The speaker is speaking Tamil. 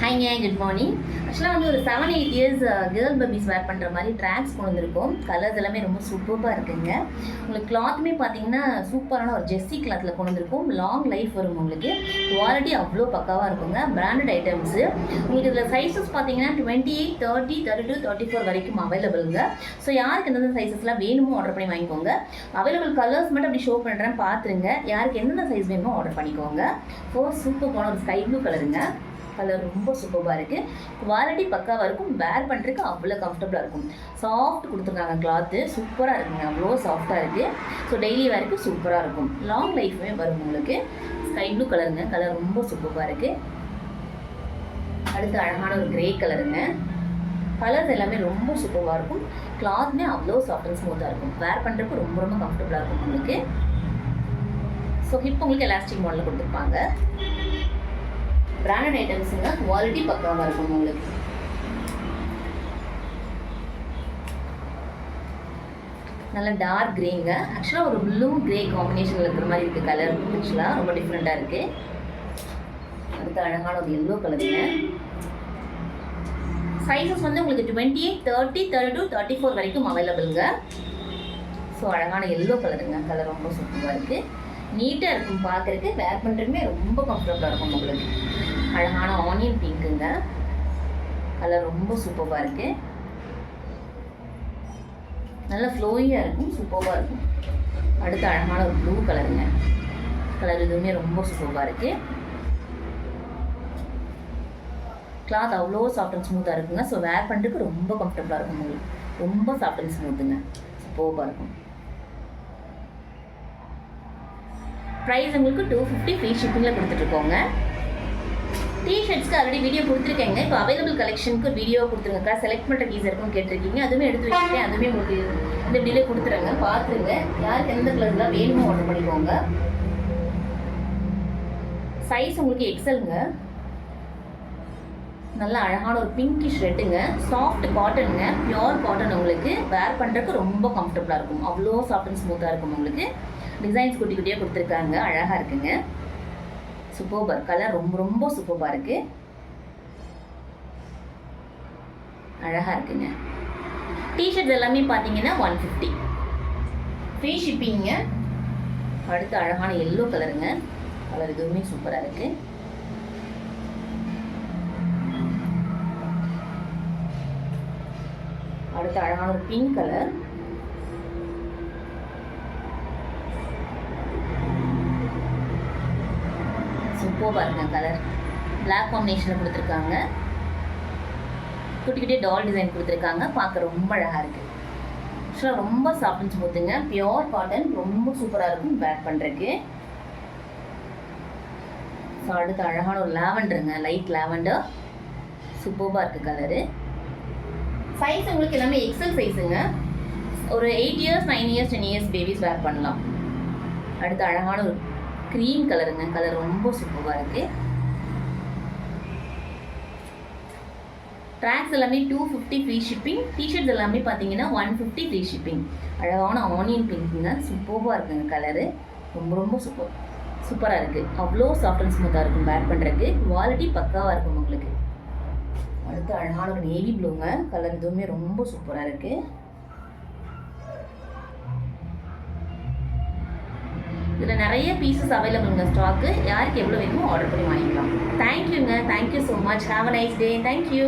ஹாய்ங்க, குட் மார்னிங். ஆக்சுவலாக வந்து ஒரு 7-8 இயர்ஸ் கேர்ள் பேபிஸ் வேர் பண்ணுற மாதிரி ட்ராக்ஸ் கொண்டு வந்திருக்கோம். கலர்ஸ் எல்லாமே ரொம்ப சூப்பராக இருக்குங்க. உங்களுக்கு கிளாத்துமே பார்த்தீங்கன்னா சூப்பரான ஒரு ஜெஸ்ஸி கிளாத்தில் கொண்டு வந்திருக்கோம். லாங் லைஃப் வரும் உங்களுக்கு. குவாலிட்டி அவ்வளோ பக்காவாக இருக்குங்க. Branded items. உங்களுக்கு இதில் சைஸஸ் பார்த்தீங்கன்னா 28, 30, 32, 34 வரைக்கும் அவைலபிளுங்க. ஸோ யாருக்கு எந்தெந்த சைஸஸ்லாம் வேணுமோ ஆர்டர் பண்ணி வாங்கிக்கோங்க. அவைலபிள் கலர்ஸ் மட்டும் அப்படி ஷோ பண்ணுறேன், பார்த்துருங்க. யாருக்கு எந்தெந்த சைஸ் வேணுமோ ஆர்டர் பண்ணிக்கோங்க. சூப்பரான ஒரு ஸ்கை ப்ளூ கலருங்க. கலர் ரொம்ப சூப்பராக இருக்குது. குவாலிட்டி பக்காவாக இருக்கும். வேர் பண்ணுறதுக்கு அவ்வளோ கம்ஃபர்டபுளாக இருக்கும். சாஃப்ட் கொடுத்துருக்காங்க. கிளாத்து சூப்பராக இருக்குங்க. அவ்வளோ சாஃப்டாக இருக்குது. ஸோ டெய்லி வேருக்கு சூப்பராக இருக்கும். லாங் லைஃபுமே வரும் உங்களுக்கு. ஸ்கை ப்ளூ கலருங்க. கலர் ரொம்ப சூப்பராக இருக்குது. அடுத்து அழகான ஒரு கிரே கலருங்க. கலர்ஸ் எல்லாமே ரொம்ப சூப்பராக இருக்கும். கிளாத்துமே அவ்வளோ சாஃப்ட் அண்ட் ஸ்மூத்தாக இருக்கும். வேர் பண்ணுறதுக்கு ரொம்ப ரொம்ப கம்ஃபர்டபுளாக இருக்கும் உங்களுக்கு. ஸோ ஹிப் உங்களுக்கு எலாஸ்டிக் மாடலில் கொடுத்துருப்பாங்க. பிராண்டட் ஐட்டம்ஸுங்க. குவாலிட்டி பக்காவாக இருக்கும் உங்களுக்கு. நல்ல டார்க் கிரேங்க. ஆக்சுவலாக ஒரு ப்ளூ கிரே காம்பினேஷனில் இருக்கிற மாதிரி இருக்குது. கலர் ஆக்சுவலாக ரொம்ப டிஃப்ரெண்ட்டாக இருக்குது. அடுத்து அழகான ஒரு எல்லோ கலருங்க. சைஸஸ் வந்து உங்களுக்கு 28, 30, 32, 34 வரைக்கும் அவைலபிளுங்க. ஸோ அழகான எல்லோ கலருங்க. கலர் ரொம்ப சூப்பராக இருக்குது. நீட்டாக இருக்கும் பார்க்குறதுக்கு. வேர் பண்ணுறதுமே ரொம்ப கம்ஃபர்டபுளாக இருக்கும் உங்களுக்கு. அழகான ஆனியன் பிங்க்குங்க. கலர் ரொம்ப சூப்பராக இருக்குது. நல்லா ஃப்ளோயியாக இருக்கும். சூப்பராக இருக்கும். அடுத்து அழகான ஒரு ப்ளூ கலருங்க. கலர் இதுவுமே ரொம்ப சூப்பராக இருக்குது. கிளாத் அவ்வளோ சாஃப்ட் அண்ட் ஸ்மூத்தாக இருக்குங்க. ஸோ வேர் பண்ணுறதுக்கு ரொம்ப கம்ஃபர்டபுளாக இருக்கும் உங்களுக்கு. ரொம்ப சாஃப்ட் அண்ட் ஸ்மூத்துங்க. சூப்பராக இருக்கும். ப்ரைஸ் உங்களுக்கு 250 ஃப்ரீ ஷிப்பிங்கில் கொடுத்துட்ருக்கோங்க. டிஷர்ட்ஸ்க்கு ஆல்ரெடி வீடியோ கொடுத்துருக்கேங்க. இப்போ அவைலபிள் கலெக்ஷனுக்கு ஒரு வீடியோ கொடுத்துருங்கக்கா. செலக்ட் பண்ணுற பீஸ் இருக்குன்னு கேட்டிருக்கீங்க. அதுவுமே எடுத்து வச்சுருக்கேன். அதுவுமே உங்களுக்கு இந்த வீடியோ கொடுத்துருங்க. பார்த்துருங்க. யாருக்கு எந்த கலர்லாம் வேணுமோ ஆர்டர் பண்ணிக்கோங்க. சைஸ் உங்களுக்கு எக்ஸலுங்க. நல்லா அழகான ஒரு பிங்கிஷ் ரெட்டுங்க. சாஃப்ட் காட்டனுங்க. பியோர் காட்டன் உங்களுக்கு. வேர் பண்ணுறதுக்கு ரொம்ப கம்ஃபர்டபுளாக இருக்கும். அவ்வளோ சாஃப்ட் அண்ட் ஸ்மூத்தாக இருக்கும் உங்களுக்கு. டிசைன்ஸ் குட்டி குட்டியாக கொடுத்துருக்காங்க. அழகாக இருக்குங்க. சூப்பர். கலர் ரொம்ப ரொம்ப சூப்பராக இருக்குது. அழகாக இருக்குங்க. டிஷர்ட்ஸ் எல்லாமே பார்த்தீங்கன்னா 150 ஃப்ரீ ஷிப்பிங்க. அடுத்து அழகான எல்லோ கலருங்க. கலர் இதுவுமே சூப்பராக இருக்குது. அடுத்து அழகான ஒரு பிங்க் கலர். சூப்பராக இருக்குங்க. கலர் பிளாக் காம்பினேஷனில் கொடுத்துருக்காங்க. குட்டி குட்டி டால் டிசைன் கொடுத்துருக்காங்க. பார்க்க ரொம்ப அழகாக இருக்குது. ஆக்சுவலாக ரொம்ப சாஃப்ட் அண்ட் ஸ்மூத்துங்க. Pure cotton. ரொம்ப சூப்பராக இருக்கும் வேர் பண்ணுறதுக்கு. ஸோ அடுத்து அழகான ஒரு லாவெண்டருங்க. Light lavender. சூப்பராக இருக்குது கலரு. சைஸ் உங்களுக்கு எல்லாமே எக்ஸல் சைஸுங்க. ஒரு 8 இயர்ஸ், 9 இயர்ஸ், 10 இயர்ஸ் பேபிஸ் வேர் பண்ணலாம். அடுத்து அழகான ஒரு க்ரீம் கலருங்க. கலர் ரொம்ப சூப்பராக இருக்குது. ட்ராக்ஸ் எல்லாமே 250 ஃப்ரீ ஷிப்பிங். டிஷர்ட்ஸ் எல்லாமே பார்த்தீங்கன்னா 150 ஃப்ரீ ஷிப்பிங். அழகான ஆனியன் பிங்க்குங்க. சூப்பராக இருக்குங்க கலரு. ரொம்ப ரொம்ப சூப்பராக இருக்குது. அவ்வளோ சாஃப்ட் அண்ட் ஸ்மூத்தாக இருக்கும் வேர் பண்ணுறதுக்கு. குவாலிட்டி பக்காவாக இருக்கும் உங்களுக்கு. அடுத்து அழகான ஒரு நேவி ப்ளூங்க. கலர் இதுவுமே ரொம்ப சூப்பராக இருக்குது. இதில் நிறைய பீசஸ் அவைலபிளுங்க ஸ்டாக்கு. யாருக்கு எவ்வளோ வேணுமோ ஆர்டர் பண்ணி வாங்கிக்கலாம். தேங்க்யூங்க. Thank you so much. Have a nice day. Thank you.